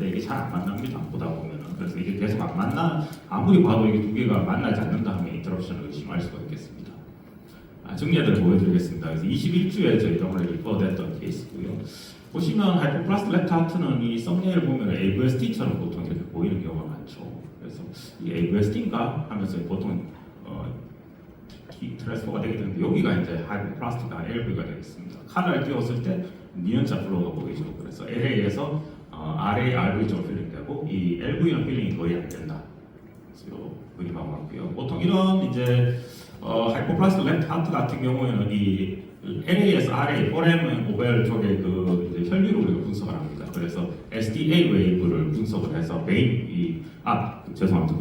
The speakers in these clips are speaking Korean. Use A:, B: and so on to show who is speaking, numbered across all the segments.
A: 했을 때 이게 잘 안 만납니다. 보다 보면은. 그래서 이게 계속 안 만나, 아무리 봐도 이게 두 개가 만나지 않는다 하면 인터럽션을 의심할 수가 있겠습니다. 정리해서 보여드리겠습니다. 그래서 21주에 저희 병원에 리퍼됐던 케이스고요. 보시면 하이퍼플라스트 랩트 하트는 이 썸네일 보면 AVSD처럼 보통 이렇게 보이는 경우가 많죠. 그래서 이 AVSD인가 하면서 보통 트랜스퍼가 되게 되는데 여기가 이제 하이퍼플라스트가 LV가 되겠습니다. 칼을 띄웠을 때 니은자 플로우가 보이죠. 그래서 LA에서 RA, RV 좀 필링되고 이 LV는 필링이 거의 안 된다. 그래서 이 그림하고 같고요. 보통 이런 이제 하이퍼플라스트 랩트 하트 같은 경우에는 이 LA에서 RA, 4M 오벨 쪽에 그 이제 혈류를 우리가 분석을 합니다. 그래서 SDA 웨이브를 분석을 해서 죄송합니다.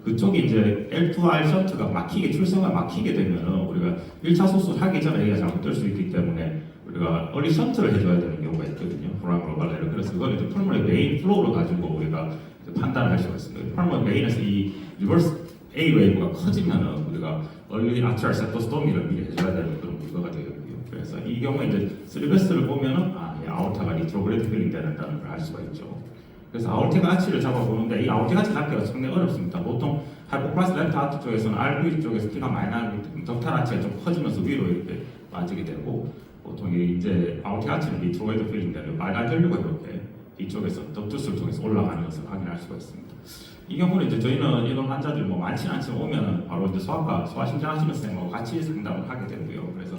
A: 그쪽이 이제 L2R 션트가 막히게 출생가 막히게 되면 우리가 1차 수술하기 전에 얘가 잘못될 수 있기 때문에 우리가 얼리 션트를 해줘야 되는 경우가 있거든요. 브라운로 발레를. 그래서 그걸 이제 펄머리 메인 플로우로 가지고 우리가 판단을 할 수가 있습니다. 펄머리 메인에서 이 리버스 A 웨이브가 커지면은 우리가 얼리 아트랄 세토스토미를 미리 해줘야 되는 그런 문제가 되거든요. 그래서 이 경우에 이제 3베스를 보면은 아오르타가 리트로그레이드 필링 되는다는 걸 알 수가 있죠. 그래서 아오르티가 아치를 잡아보는데 이 아오르티가 아치 잡기가 상당히 어렵습니다. 보통 하이포플라스 랩트 하트 쪽에서는 RV 쪽에서 피가 많이 나는 덕탈 아치가 좀 커지면서 위로 이렇게 빠지게 되고 보통 이제 아오르티가 아치는 리트로그레이드 필링 되는 빨간 혈류가 이렇게 이쪽에서 덕투스를 통해서 올라가는 것을 확인할 수가 있습니다. 이 경우는 이제 저희는 이런 환자들이 뭐 많지는 않지만 오면은 바로 이제 소아심장 하시는 선생님하고 같이 상담을 하게 되고요. 그래서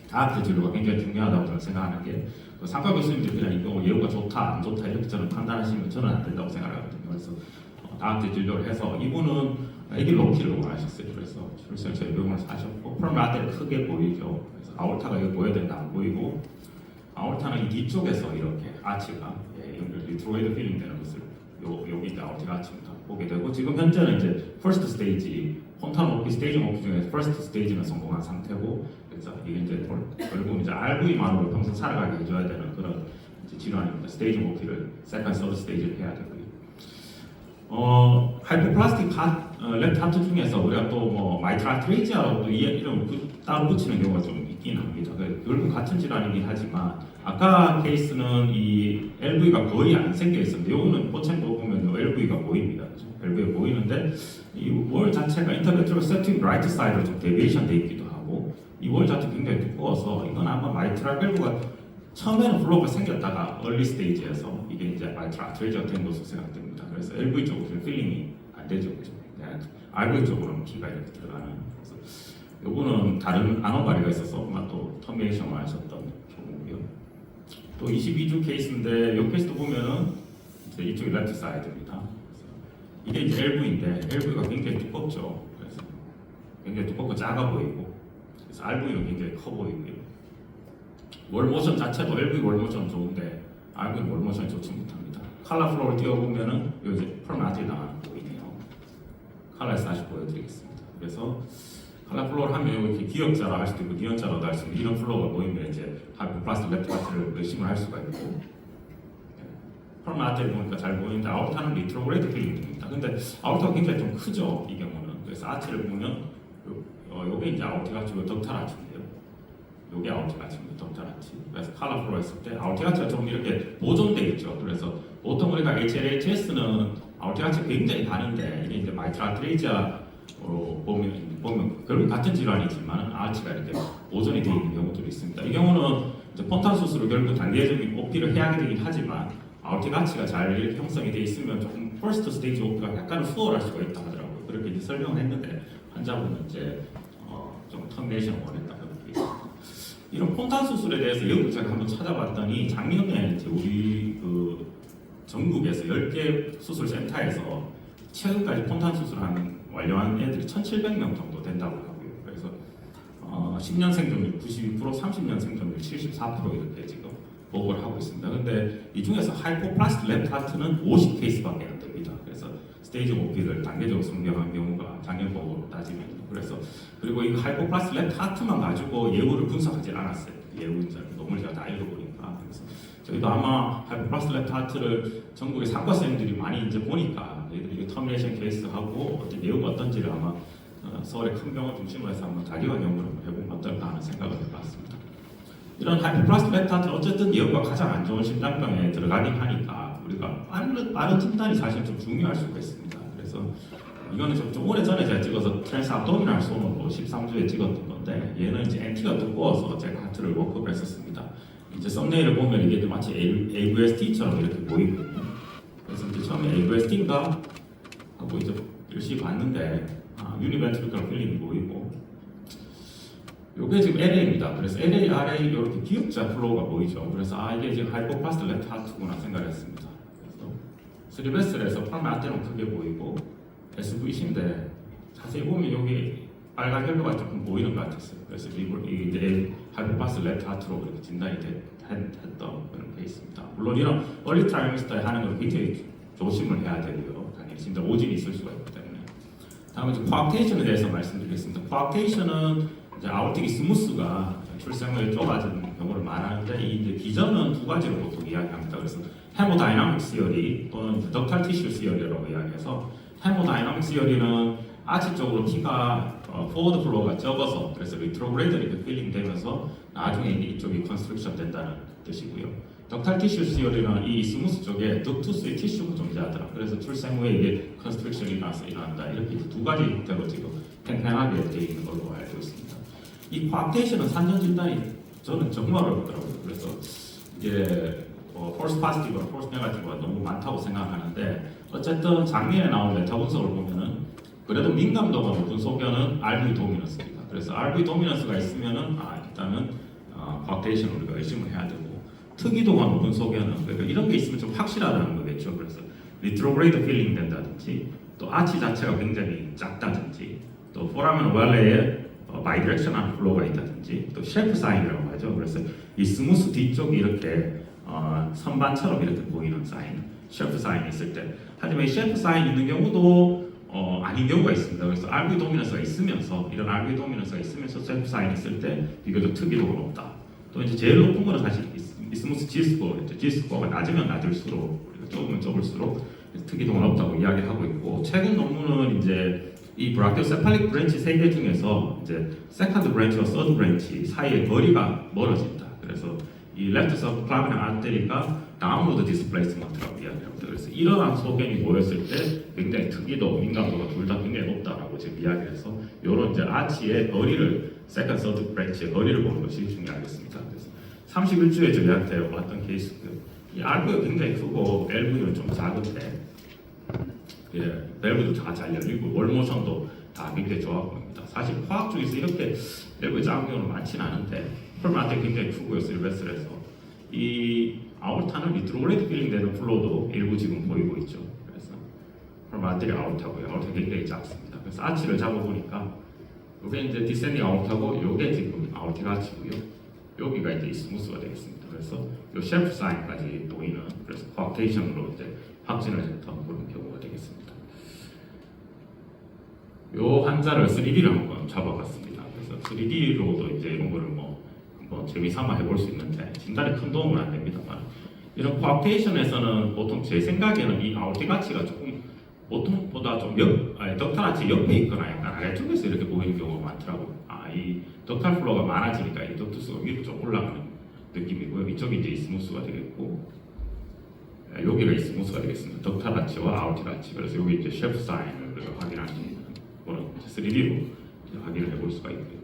A: 다학교 진료가 굉장히 중요하다고 저는 생각하는 게 상과 교수님들이 그냥 이 경우 예후가 좋다 안 좋다 이렇게 저는 판단하시면 저는 안 된다고 생각하거든요. 그래서 다학교 진료를 해서 이분은 아기 로키를 원하셨어요. 그래서 출생 저희 병원에서 하셨고 펄마테를 크게 보이죠. 그래서 아오르타가 여기 보여야 되는데 안 보이고 아오르타는 이 뒤쪽에서 이렇게 아치가 리트로이드 필링 되는 것을 여기 이제 아오르티가 아치입니다. 보게 되고 지금 현재는 이제 퍼스트 스테이지 폰탄 오피 스테이지 오피 중에 퍼스트 스테이지는 성공한 상태고 그래서 이게 이제 결국 이제 RV만으로 평생 살아가게 해줘야 되는 그런 이제 질환입니다. 스테이지 오피를 세컨 서드 스테이지를 해야 되고요. 하이포플라스틱 랩트 하트 중에서 우리가 또 뭐 마이트랄 트레이지아라고 이름 따로 붙이는 경우가 좀 있긴 합니다. 결국 같은 질환이긴 하지만 아까 케이스는 이 LV가 거의 안 생겨 있었는데 요거는 포챔도 보면 LV가 보입니다. LV가 보이는데 이 월 자체가 인터베트럴 세팅 라이트 사이드로 좀 데비에이션 돼 있기도 하고 이 월 자체 굉장히 두꺼워서 이건 아마 마이트랄 밸브가 처음에는 플로우가 생겼다가 얼리 스테이지에서 이게 이제 마이트랄 트레이지가 된 것으로 생각됩니다. 그래서 LV 쪽으로 필링이 안 되죠. 그죠? RV 쪽으로는 피가 이렇게 들어가는. 그래서 요거는 다른 아노바리가 있어서 아마 또 터미네이션을 하셨던 경우고요. 또 22주 케이스인데 이 케이스도 보면은 이제 이쪽이 레프트 사이드입니다. 이게 이제 LV인데 LV가 굉장히 두껍죠. 그래서 굉장히 두껍고 작아 보이고 그래서 RV는 굉장히 커 보이고요. 월모션 자체도 LV 월모션 좋은데 RV 월모션이 좋지 못합니다. 칼라 플로어를 띄워보면은 여기 이제 펄마티 나가는 거 보이네요. 칼라에서 다시 보여드리겠습니다. 그래서 칼라 플로어를 하면 이렇게 기역자라 할 수도 있고 니은자라도 할 수 있는 이런 플로어가 보이면 이제 하이포플라스틱 랩트 파트를 의심을 할 수가 있고 펄마티를 보니까 잘 보이는데 아오르타는 리트로그레이드 필링입니다. 근데 아오르타가 굉장히 좀 크죠. 이 경우는. 그래서 아치를 보면 요게 이제 아오르티가 지금 덕탈 아치인데요. 요게 아오르티가 아치입니다. 덕탈 아치. 그래서 칼라 플로어 했을 때 아오르티가 아치가 좀 이렇게 보존돼 있죠. 그래서 보통 우리가 HLHS는 아오르티가 아치가 굉장히 많은데 이게 이제 마이트랄 트레이지아로 보면 결국 같은 질환이지만 아치가 이렇게 보존이 되어 있는 경우들이 있습니다. 이 경우는 이제 폰탄 수술을 결국 단계적인 오피를 해야 되긴 하지만 아오르티가 아치가 잘 이렇게 형성이 되어 있으면 조금 퍼스트 스테이지 오피가 약간 수월할 수가 있다 하더라고요. 그렇게 이제 설명을 했는데 환자분은 이제 좀 터미네이션을 원했다. 이런 폰탄 수술에 대해서 여기 제가 한번 찾아봤더니 작년에 이제 우리 그 전국에서 10개 수술센터에서 최근까지 폰탄 수술하는 완료한 애들이 1,700명 정도 된다고 하고요. 그래서 10년 생존율 92%, 30년 생존율 74% 이렇게 지금 보고를 하고 있습니다. 근데 이 중에서 하이포플라스틱 랩트 하트는 50케이스밖에 안 됩니다. 그래서 스테이지 OP를 단계적으로 성공한 경우가 작년 보고로 따지면 그래서 그리고 이 하이포플라스틱 랩트 하트만 가지고 예후를 분석하지 않았어요. 예후 인자 논문을 제가 다 읽어보니까 그래서 저희도 아마 하이포플라스틱 랩트 하트를 전국의 상과생들이 많이 이제 보니까 저희들이 터미네이션 케이스하고 어떤 예후가 어떤지를 아마 서울의 큰 병원 중심으로 해서 한번 다기관 연구를 해보면 어떨까 하는 생각을 해봤습니다. 이런 하이포플라스틱 랩트 하트는 어쨌든 예후가 가장 안 좋은 심장병에 들어가긴 하니까 우리가 빠른 진단이 사실 좀 중요할 수가 있습니다. 그래서 이거는 좀 오래 전에 제가 찍어서 트랜스 압도미널 손으로 13주에 찍었던 건데 얘는 이제 NT가 두꺼워서 제가 하트를 워크업을 했었습니다. 이제 썸네일을 보면 이게 마치 AVST처럼 이렇게 보이거든요. 그래서 이제 처음에 AVST인가 하고 이제 열심히 봤는데 유니벤트리컬 필링이 보이고 요게 지금 LA입니다. 그래서 LA, RA 이렇게 기역자 플로우가 보이죠. 그래서 이게 지금 하이퍼파스트 레프트 하트구나 생각했습니다. 그래서 스리베스에서 펄마 아테는 크게 보이고 SVC인데 자세히 보면 여기 빨간 혈로가 조금 보이는 것 같았어요. 그래서 이제 하이퍼파스트 레프트 하트로 그렇게 진단이 했던 그런 케이스입니다. 물론 이런 얼리 트라이미스터에 하는 걸 굉장히 조심을 해야 되고요. 당연히 진짜 오진이 있을 수가 있기 때문에. 다음에 이제 코악테이션에 대해서 말씀드리겠습니다. 코악테이션은 이제 아우틱이 스무스가 출생을 좁아진 경우를 말하는데 이 이제 기전은 두 가지로 보통 이야기합니다. 그래서 헤모다이나믹 시어리 또는 덕탈 티슈 시어리라고 이야기해서 헤모다이나믹 시어리는 아치 쪽으로 피가 포워드 플로우가 적어서 그래서 리트로그레이드 이렇게 필링 되면서 나중에 이쪽이 컨스트럭션 된다는 뜻이고요. 덕탈 티슈 시어리는 이 스무스 쪽에 덕투스의 티슈가 존재하더라. 그래서 출생 후에 이게 컨스트럭션이 일어난다. 이렇게 두 가지 형태로 지금 팽팽하게 되어 있는 걸로 알고 있습니다. 이 코악테이션은 산전 진단이 저는 정말 어렵더라고요. 그래서 이게 폴스 파지티브와 폴스 네거티브가 너무 많다고 생각하는데 어쨌든 작년에 나온 메타 분석을 보면은 그래도 민감도가 높은 소견은 RV 도미넌스입니다. 그래서 RV 도미넌스가 있으면은 일단은 코악테이션 우리가 의심을 해야 되고 특이도가 높은 소견은 그러니까 이런 게 있으면 좀 확실하다는 거겠죠. 그래서 리트로그레이드 필링 된다든지 또 아치 자체가 굉장히 작다든지 또 포라멘 오발레에 바이디렉셔널 플로우가 있다든지 또 셰프 사인이라고 하죠. 그래서 이 스무스 뒤쪽이 이렇게 선반처럼 이렇게 보이는 사인, 셰프 사인이 있을 때 하지만 이 셰프 사인 있는 경우도 아닌 경우가 있습니다. 그래서 RV 도미넌스가 있으면서 이런 RV 도미넌스가 있으면서 셰프 사인이 있을 때 비교적 특이도가 높다. 또 이제 제일 높은 거는 사실 이 스무스 G스코어죠. G스코어가 낮으면 낮을수록 우리가 좁으면 좁을수록 특이도가 높다고 이야기하고 있고 최근 논문은 이제 이 브라키오세팔릭 브랜치 3개 중에서 이제 세컨드 브랜치와 서드 브랜치 사이의 거리가 멀어진다. 그래서 이 레프트 서브클라비널 아테리가 다운로드 디스플레이스먼트라고 이야기합니다. 그래서 이러한 소견이 모였을 때 굉장히 특이도, 민감도가 둘 다 굉장히 높다라고 지금 이야기를 해서 이런 이제 아치의 거리를 세컨드 서드 브랜치의 거리를 보는 것이 중요하겠습니다. 그래서 31주에 저희한테 왔던 케이스들 이 RV가 굉장히 크고 LV는 좀 작은데 밸브도 다 잘 열리고 월모션도 다 굉장히 좋아 보입니다. 사실 화학 중에서 이렇게 밸브 작은 경우는 많지는 않은데 펄마한테 굉장히 크고요. 실베스에서 이 아울타는 리트로그레이드 필링 되는 플로우도 일부 지금 보이고 있죠. 그래서 펄마한테 아울타고요. 아울타 굉장히 작습니다. 그래서 아치를 잡아보니까 이게 이제 디센딩 아울타고 이게 지금 아울티가 아치고요. 여기가 이제 스무스가 되겠습니다. 그래서 이 셰프 사인까지 보이는 그래서 코악테이션으로 이제 확진을 했던 그런 경우가 되겠습니다. 이 환자를 3D를 한번 잡아봤습니다. 그래서 3D로도 이제 이런 거를 뭐 재미삼아 해볼 수 있는데 진단에 큰 도움은 안 됩니다만 이런 코악테이션에서는 보통 제 생각에는 이 아울티 가치가 조금 보통보다 좀 덕탈 아치 옆에 있거나 약간 아래쪽에서 이렇게 보이는 경우가 많더라고요. 이 덕탈 플로우가 많아지니까 이 덕투스가 위로 좀 올라가는 느낌이고요. 이쪽이 이제 스무스가 되겠고 여기가 이 스무스가 되겠습니다. 덕탈 아치와 아울티 아치. 그래서 여기 이제 셰프 사인을 확인할 수 있는 그런 3D로 확인을 해볼 수가 있고요.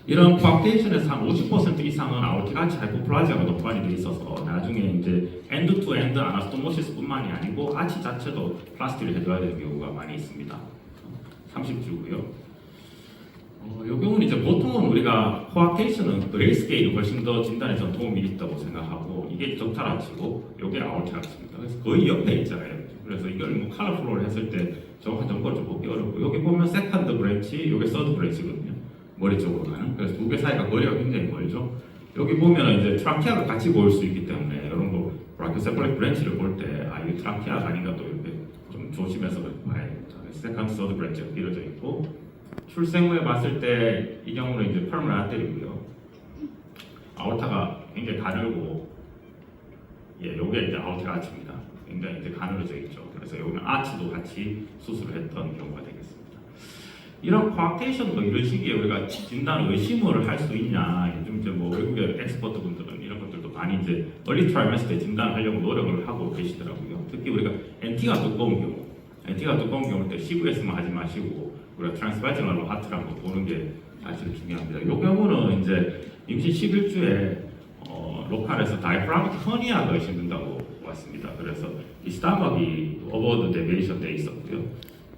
A: 이런 코악테이션에서 한 50% 이상은 아울티 아치 하이포플라지아가 높반이 돼 있어서 나중에 이제 엔드 투 엔드 아나스토모시스뿐만이 아니고 아치 자체도 플라스틱을 해줘야 되는 경우가 많이 있습니다. 30주고요. 이 경우는 이제 보통은 우리가 코악테이션은 그레이스케일이 훨씬 더 진단에 좀 도움이 있다고 생각하고 이게 덕탈 아치고 이게 아울티 아치입니다. 그래서 거의 옆에 있잖아요. 그래서 이걸 뭐 컬러 플로우를 했을 때 정확한 정보를 좀 보기 어렵고 여기 보면 세컨드 브랜치, 이게 서드 브랜치거든요. 머리 쪽으로 가는. 그래서 두 개 사이가 거리가 굉장히 멀죠. 여기 보면 이제 트라키아가 같이 보일 수 있기 때문에 이런 거 브라키오세팔릭 브랜치를 볼 때 이게 트라키아가 아닌가 또 이렇게 좀 조심해서 봐야 됩니다. 세컨드 서드 브랜치가 길어져 있고 출생 후에 봤을 때 이 경우는 이제 펄물 아테리고요. 아orta가 굉장히 가늘고 요게 이제 아orta 아치입니다. 굉장히 이제 가늘어져 있죠. 그래서 여기는 아치도 같이 수술을 했던 경우가 되겠습니다. 이런 코악테이션도 이런 시기에 우리가 진단 의심을 할 수 있냐, 요즘 이제 뭐 외국의 엑스퍼트 분들은 이런 것들도 많이 이제 얼리 트라이메스터에 진단하려고 노력을 하고 계시더라고요. 특히 특히 우리가 NT가 두꺼운 경우 때 CVS만 하지 마시고 우리가 트랜스바지널로 하트를 한번 보는 게 사실 중요합니다. 이 경우는 이제 임신 11주에 로컬에서 다이프라마틱 허니아가 신는다고 왔습니다. 그래서 이 스타막이 어버드 데비에이션 돼 있었고요.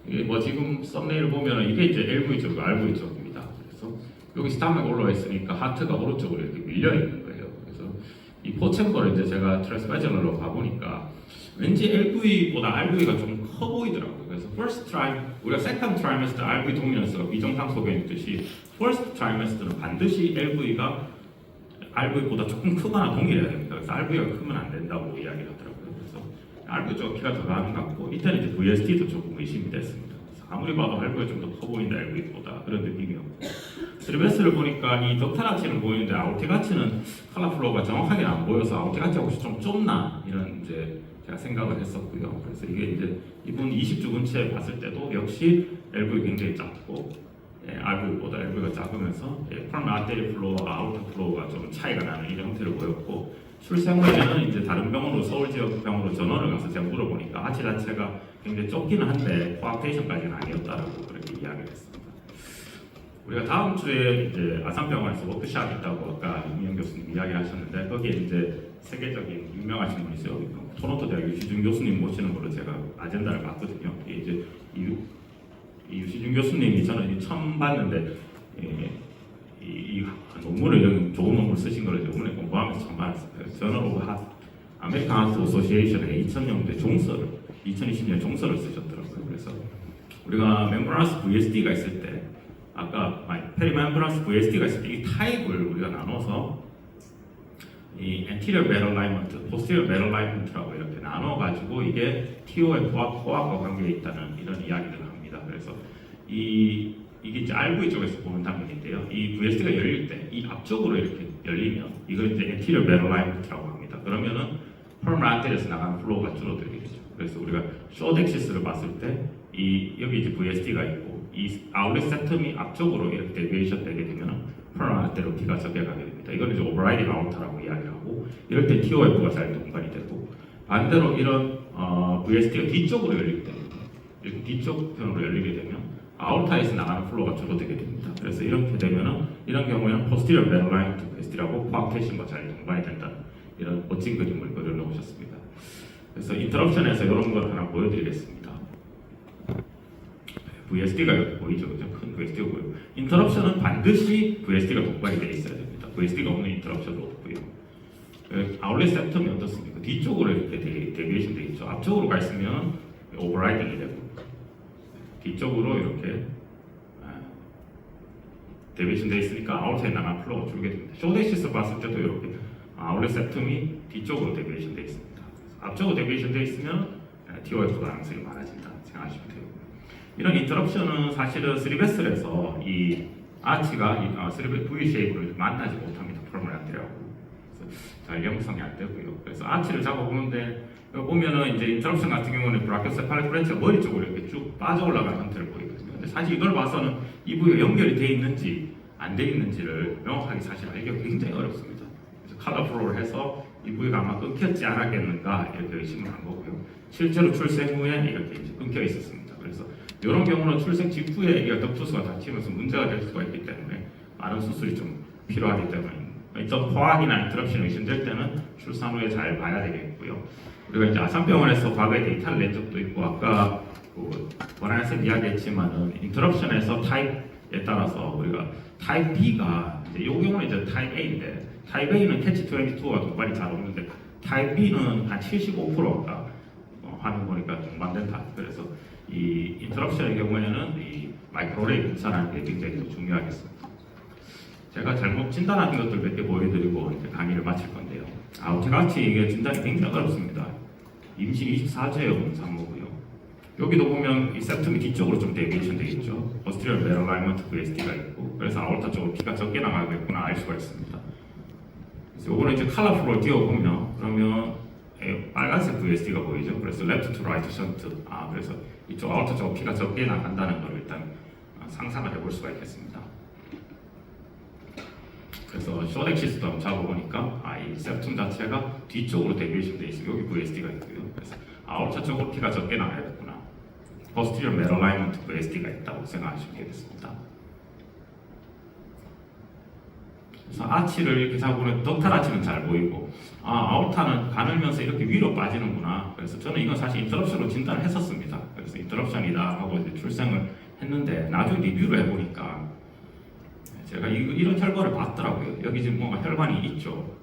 A: 이게 뭐 지금 썸네일 보면 이게 이제 LV 쪽, RV 쪽입니다. 그래서 여기 스타막이 올라와 있으니까 하트가 오른쪽으로 이렇게 밀려 있는 거예요. 그래서 이 포챔버를 이제 제가 트랜스바지널로 가보니까 왠지 LV보다 RV가 좀 커 보이더라고요. 그래서 first trimester, 우리가 second trimester RV 동일해서 비정상 소견했듯이 first trimester는 반드시 RV보다 조금 크거나 동일해야 됩니다. 그래서 RV가 크면 안 된다고 이야기를 하더라고요. 그래서 RV 쪽 키가 더 나은 것 같고 이때는 이제 VST도 조금 의심이 됐습니다. 그래서 아무리 봐도 RV가 좀 더 커 보인다 LV보다 그런 느낌이었고 스리베스를 보니까 이 덕탈아치는 보이는데 아우테가치는 컬러플로우가 정확하게 안 보여서 아우테가치 혹시 좀 좁나 이런 이제 제가 생각을 했었고요. 그래서 이게 이제 이분 20주 근처에 봤을 때도 역시 LV 굉장히 작고 RV보다 LV가 작으면서 프롬 아테리 플로어와 아우터 플로어가 좀 차이가 나는 이런 형태를 보였고 출생 후에는 이제 다른 병원으로 서울 지역 병원으로 전원을 가서 제가 물어보니까 아치 자체가 굉장히 좁기는 한데 코악테이션까지는 아니었다라고 그렇게 이야기를 했습니다. 우리가 다음 주에 이제 아산병원에서 워크샵 있다고 아까 이명 교수님 이야기하셨는데 거기에 이제 세계적인 유명하신 분이 있어요. 토론토 대학 유시준 교수님 모시는 걸로 제가 아젠다를 봤거든요. 이게 이제 이 유시준 교수님이 저는 처음 봤는데 이 논문을 이런 좋은 논문을 쓰신 걸 이번에 공부하면서 처음 알았어요. 저널 오브 아메리칸 하트 어소시에이션에 2020년 종서를 쓰셨더라고요. 그래서 우리가 멤브라스 VSD가 있을 때 아까 페리멤브라스 VSD가 있을 때 이 타입을 우리가 나눠서 이 anterior bed alignment, posterior bed alignment라고 이렇게 나눠가지고 이게 TO의 코악과 관계에 있다는 이런 이야기들을 합니다. 그래서 이게 이제 RV 쪽에서 보는 장면인데요. 이 VSD가 열릴 때 이 앞쪽으로 이렇게 열리면 이걸 이제 anterior bed alignment라고 합니다. 그러면은 퍼머널 아테리에서 나가는 플로우가 줄어들게 되죠. 그래서 우리가 쇼덱시스를 봤을 때 여기 이제 VSD가 있고 이 아울렛 세텀이 앞쪽으로 이렇게 데비에이션 되게 되면 퍼머널 아테리로 피가 적게 가게 됩니다. 이걸 이제 오버라이딩 아우터라고 이야기를 하고 이럴 때 TOF가 잘 동반이 되고 반대로 이런 VSD가 뒤쪽으로 열릴 때 이렇게 뒤쪽 편으로 열리게 되면 아우터에서 나가는 플로우가 줄어들게 됩니다. 그래서 이렇게 되면은 이런 경우에는 posterior bed alignment VSD라고 코악테이션과 잘 동반이 된다는 이런 멋진 그림을 그려놓으셨습니다. 그래서 인터럽션에서 이런 걸 하나 보여드리겠습니다. VSD가 이렇게 보이죠, 그죠? 큰 VSD가 보여요. 인터럽션은 반드시 VSD가 동반이 되어 있어야 됩니다. VSD가 없는 인터럽션은 없고요. 아울렛 세텀이 어떻습니까? 뒤쪽으로 이렇게 데비에이션 되어 있죠. 앞쪽으로 가 있으면 오버라이딩이 되고 뒤쪽으로 이렇게 데비에이션 되어 있으니까 아웃사이드 나가는 플로우가 줄게 됩니다. 쇼데시스 봤을 때도 이렇게 아울렛 세텀이 뒤쪽으로 데비에이션 되어 있습니다. 앞쪽으로 데비에이션 되어 있으면 TOF 가능성이 많아진다 생각하시면 돼요. 이런 인터럽션은 사실은 3베슬에서 이 아치가 3베 V 쉐입을 만나지 못합니다. 프로모를 안 되라고. 잘 형성이 안 되고요. 그래서 아치를 잡아보는데 보면은 이제 인터럽션 같은 경우는 브라키오세팔릭 프렌치가 머리 쪽으로 이렇게 쭉 빠져 올라가는 형태를 보이거든요. 근데 사실 이걸 봐서는 이 부위가 연결이 돼 있는지 안 돼 있는지를 명확하게 사실 알기가 굉장히 어렵습니다. 그래서 컬러 프로를 해서 이 부위가 아마 끊겼지 않았겠는가 이렇게 의심을 한 거고요. 실제로 출생 후에 이렇게 이제 끊겨 있었습니다. 그래서 이런 경우는 출생 직후에 이게 덕투수가 다치면서 문제가 될 수가 있기 때문에 많은 수술이 좀 필요하기 때문에 좀 포악이나 인터럽션 의심될 때는 출산 후에 잘 봐야 되겠고요. 우리가 이제 아산병원에서 과거에 데이터를 낸 적도 있고 아까 권한쌤 이야기했지만은 인터럽션에서 타입에 따라서 우리가 타입 B가 이제 이 경우는 이제 타입 A인데 타입 A는 캐치 22가 동반이 잘 없는데 타입 B는 한 75%가 화면 보니까 동반된다. 그래서 이 인터럽션의 경우에는 이 마이크로레이 분산하는 게 굉장히 중요하겠습니다. 제가 잘못 진단하는 것들 몇 개 보여드리고 이제 강의를 마칠 건데요. 아우테가치 이게 진단이 굉장히 어렵습니다. 임신 24주에 온 산모고요. 여기도 보면 이 세텀이 뒤쪽으로 좀 데비에이션 되어 있죠. posterior bed alignment VSD가 있고 그래서 아orta 쪽으로 피가 적게 나가겠구나 알 수가 있습니다. 그래서 요거는 이제 컬러 프로를 띄워보면 그러면 빨간색 VSD가 보이죠. 그래서 left to right shunt. 그래서 이쪽 아orta 쪽으로 피가 적게 나간다는 걸 일단 상상을 해볼 수가 있겠습니다. 그래서 쇼덱시스도 한번 잡아보니까 이 septum 자체가 뒤쪽으로 데비에이션 돼 있어요. 여기 VSD가 있고요. 그래서 아울차 쪽으로 피가 적게 나가야겠구나. posterior malalignment VSD가 있다고 생각하시면 되겠습니다. 그래서 아치를 이렇게 잡으면 덕탈 아치는 잘 보이고 아울타는 가늘면서 이렇게 위로 빠지는구나. 그래서 저는 이건 사실 인터럽션으로 진단을 했었습니다. 그래서 인터럽션이다 하고 이제 출생을 했는데 나중에 리뷰를 해보니까 제가 이런 혈관을 봤더라고요. 여기 지금 뭔가 혈관이 있죠.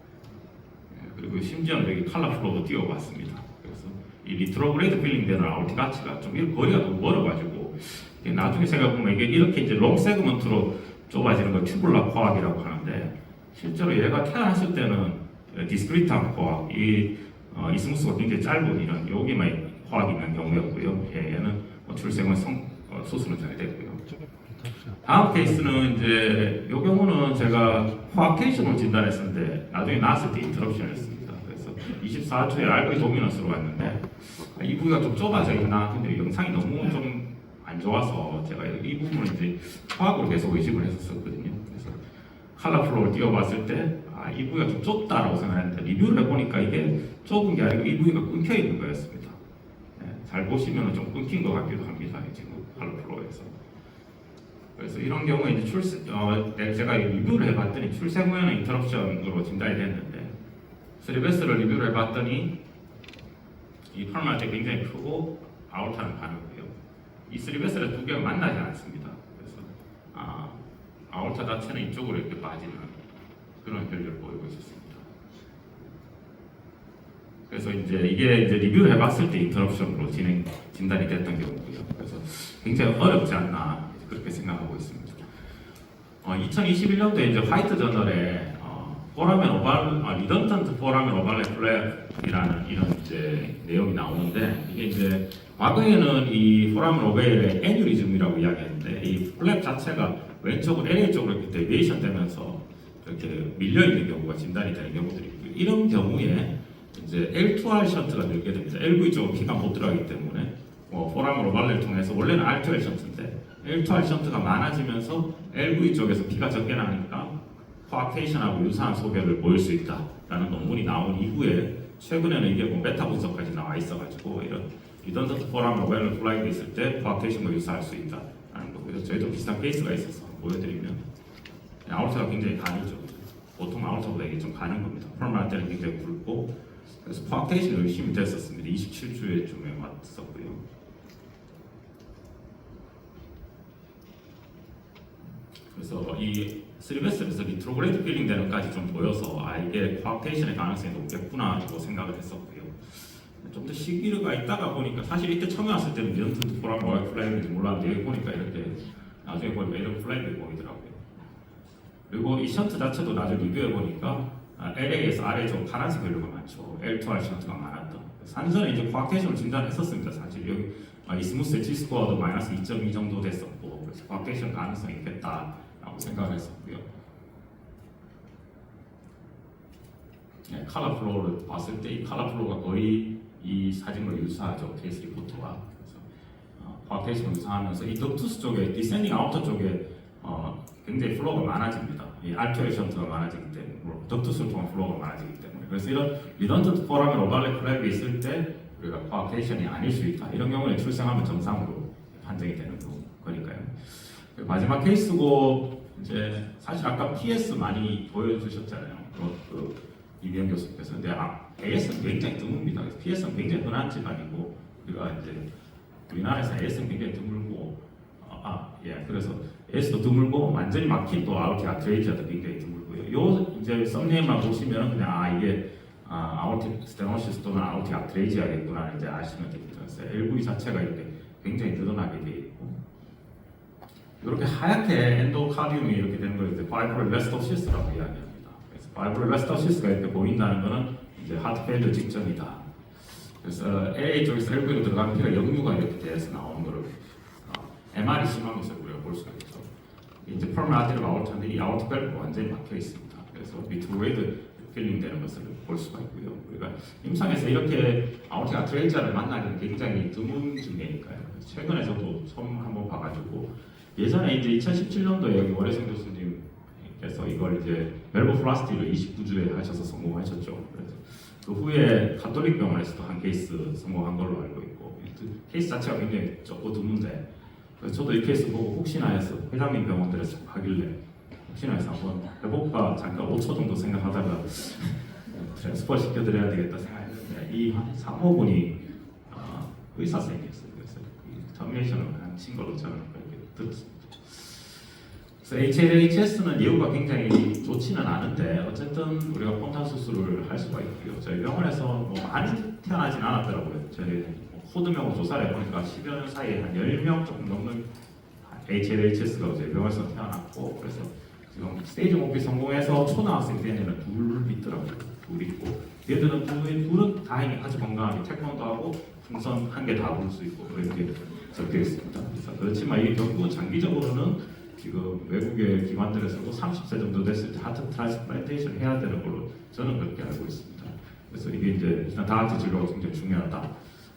A: 그리고 심지어는 여기 칼라플로도 띄워봤습니다. 그래서 이 리트로그레이드 필링 되는 아울틱 아치가 좀 거리가 너무 멀어가지고 나중에 생각해보면 이게 이렇게 이제 롱 세그먼트로 좁아지는 걸 튜블라 코악이라고 하는데 실제로 얘가 태어났을 때는 디스크리트한 코악, 이스무스가 굉장히 짧은 이런 여기만 코악이 있는 경우였고요. 얘는 출생 후 수술은 잘 됐고요. 다음 케이스는 이제 이 경우는 제가 코악테이션으로 진단했었는데 나중에 나왔을 때 인터럽션이었습니다. 그래서 24초에 알고리 도미넌스로 왔는데 이 부위가 좀 좁아져 있나 근데 영상이 너무 좀 안 좋아서 제가 이 부분을 이제 코악으로 계속 의식을 했었거든요. 그래서 칼라플로를 띄워봤을 때 이 부위가 좀 좁다라고 생각했는데 리뷰를 해보니까 이게 좁은 게 아니고 이 부위가 끊겨 있는 거였습니다. 잘 보시면 좀 끊긴 것 같기도 합니다. 지금 칼라플로에서. 그래서 이런 경우에 이제 제가 리뷰를 해봤더니 출생 후에는 인터럽션으로 진단이 됐는데 스리베스를 리뷰를 해봤더니 이 펄마 때 굉장히 크고 아울타는 가늘고요. 이 스리베스를 두 개가 만나지 않습니다. 그래서 아울타 자체는 이쪽으로 이렇게 빠지는 그런 혈류를 보이고 있었습니다. 그래서 이게 리뷰를 해봤을 때 인터럽션으로 진단이 됐던 경우고요. 그래서 굉장히 어렵지 않나 그렇게 생각하고 있습니다. 2021년도에 이제 화이트 저널에 포라멘 오발, 리던턴트 포라멘 오발레 플랩이라는 이런 이제 내용이 나오는데 이게 이제 과거에는 이 포라멘 오발레 애뉴리즘이라고 이야기했는데 이 플랩 자체가 왼쪽으로 LA 쪽으로 이렇게 데비에이션 되면서 이렇게 밀려 있는 경우가 진단이 되는 경우들이 있고요. 이런 경우에 이제 L2R 션트가 늘게 됩니다. LV 쪽으로 피가 못 들어가기 때문에 포라멘 오발레를 통해서 원래는 R2R 션트인데 L2R 션트가 많아지면서 LV 쪽에서 피가 적게 나니까 코악테이션하고 유사한 소견을 보일 수 있다라는 논문이 나온 이후에 최근에는 이게 메타 분석까지 나와 있어가지고 이런 리던턴트 포라멘 오발레 플라이가 있을 때 코악테이션과 유사할 수 있다라는 거고요. 저희도 비슷한 케이스가 있어서 보여드리면 아울타가 굉장히 가늘죠. 보통 아울타보다 이게 좀 가는 겁니다. 펄말 때는 굉장히 굵고 그래서 코악테이션이 열심히 됐었습니다. 27주에쯤에 왔었고요. 그래서 이 스리베스에서 리트로그레이드 필링 되는 것까지 좀 보여서 이게 코악테이션의 가능성이 높겠구나라고 생각을 했었고요. 좀 더 시기가 있다가 보니까 사실 이때 처음에 왔을 때는 리던턴트 포라멘 오발레 플라이인지 몰랐는데 여기 보니까 이렇게 나중에 보니까 이런 플라이가 보이더라고요. 그리고 이 션트 자체도 나중에 리뷰해 보니까 LA에서 아래 쪽 파란색 혈류가 많죠. L2R 션트가 많았던. 산전에 이제 코악테이션을 진단했었습니다. 사실 여기 이스무스의 G-스코어도 마이너스 2.2 정도 됐었고 그래서 코악테이션 가능성이 있겠다라고 생각을 했었고요. 칼라플로우를 봤을 때 이 칼라플로우가 거의 이 사진과 유사하죠. 케이스 리포트와. 그래서 코악테이션을 유사하면서 이 덕투스 쪽에 디센딩 아우터 쪽에 굉장히 플로우가 많아집니다. 이 알투의 션트가 많아지기 때문에 덕투스를 통한 플로우가 많아지기 때문에 그래서 이런 리던턴트 포라멘 오발레 플랩이 있을 때 우리가 코악테이션이 아닐 수 있다. 이런 경우에 출생하면 정상으로 판정이 되는 거니까요. 마지막 케이스고 이제 사실 아까 PS 많이 보여주셨잖아요. 이병 교수께서. 근데 AS는 굉장히 드뭅니다. PS는 굉장히 흔한 집안이고 우리가 이제 우리나라에서 AS는 굉장히 드물고 그래서 AS도 드물고 완전히 막힌 또 아우티 아트레이지아도 굉장히 드물고요. 요 이제 썸네일만 보시면 그냥 이게 아우티 스테노시스 또는 아우티 아트레이지아겠구나 이제 아시면 됩니다. 그래서 LV 자체가 이렇게 굉장히 늘어나게 되어 있고 이렇게 하얗게 엔도카디움이 이렇게 되는 걸 이제 바이브럴 레스토시스라고 이야기합니다. 그래서 바이브럴 레스토시스가 이렇게 보인다는 것은 이제 하트 페일리어 직전이다. 그래서 LA 쪽에서 LV로 들어가는 피가 역류가 이렇게 돼서 나오는 거를 MR이 심한 것을 우리가 볼 수가 있죠. 이제 펄마 아테리가 아울타인데 이 아울타 밸브가 완전히 막혀 있습니다. 그래서 리트로그레이드 필링 되는 것을 볼 수가 있고요. 우리가 임상에서 이렇게 아울타 아트레이지아를 만나기는 굉장히 드문 증례니까요. 최근에 저도 처음 한번 봐가지고 예전에 이제 2017년도에 여기 월혜성 교수님 그래서 이걸 이제 멜버 플라스틱을 29주에 하셔서 성공하셨죠. 그래서 그 후에 가톨릭 병원에서도 한 케이스 성공한 걸로 알고 있고 케이스 자체가 굉장히 적고 드문데 그래서 저도 이 케이스 보고 혹시나 해서 회장님 병원들에서 하길래 혹시나 해서 한번 해볼까 잠깐 5초 정도 생각하다가 트랜스퍼 시켜드려야 되겠다 생각했는데 이 사모분이 의사 선생님이었어요. 그래서 이 터미네이션을 하신 걸로 저는 그렇게 듣습니다. 그래서 HLHS는 예후가 굉장히 좋지는 않은데 어쨌든 우리가 폰탄 수술을 할 수가 있고요. 저희 병원에서 뭐 많이 태어나진 않았더라고요. 저희 코드명으로 조사를 해보니까 10여 년 사이에 한 10명 조금 넘는 HLHS가 저희 병원에서 태어났고 그래서 지금 스테이지 오피 성공해서 초등학생 때는 둘 있더라고요. 둘 있고 얘들은 둘은 다행히 아주 건강하게 태권도 하고 풍선 한 개 다 부를 수 있고 이렇게 적혀 있습니다. 그래서 그렇지만 이게 결국은 장기적으로는 지금 외국의 기관들에서도 30세 정도 됐을 때 하트 트랜스플란테이션 해야 되는 걸로 저는 그렇게 알고 있습니다. 그래서 이게 이제 일단 다하트 진료가 굉장히 중요하다.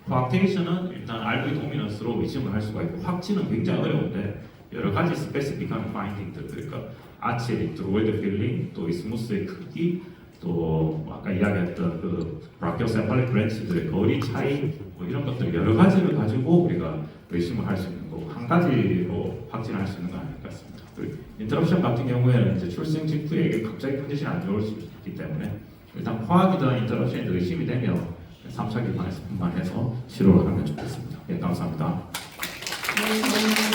A: 코악테이션은 일단 알고리 도미넌스로 의심을 할 수가 있고 확진은 굉장히 어려운데 여러 가지 스페시픽한 파인딩들 그러니까 아치의 리트로이드 필링 또 이 스무스의 크기 또 아까 이야기했던 그 브라키오세팔릭 브랜치들의 거리 차이 뭐 이런 것들 여러 가지를 가지고 우리가 의심을 할 수 있는 거고 한 가지로 확진할 수 있는 건 아닐 것 같습니다. 그리고 인터럽션 같은 경우에는 이제 출생 직후에 이게 갑자기 컨디션이 안 좋을 수 있기 때문에 일단 코악이든 인터럽션이 의심이 되면 3차 기관에서 분만해서 치료를 하면 좋겠습니다. 예, 감사합니다.
B: 네,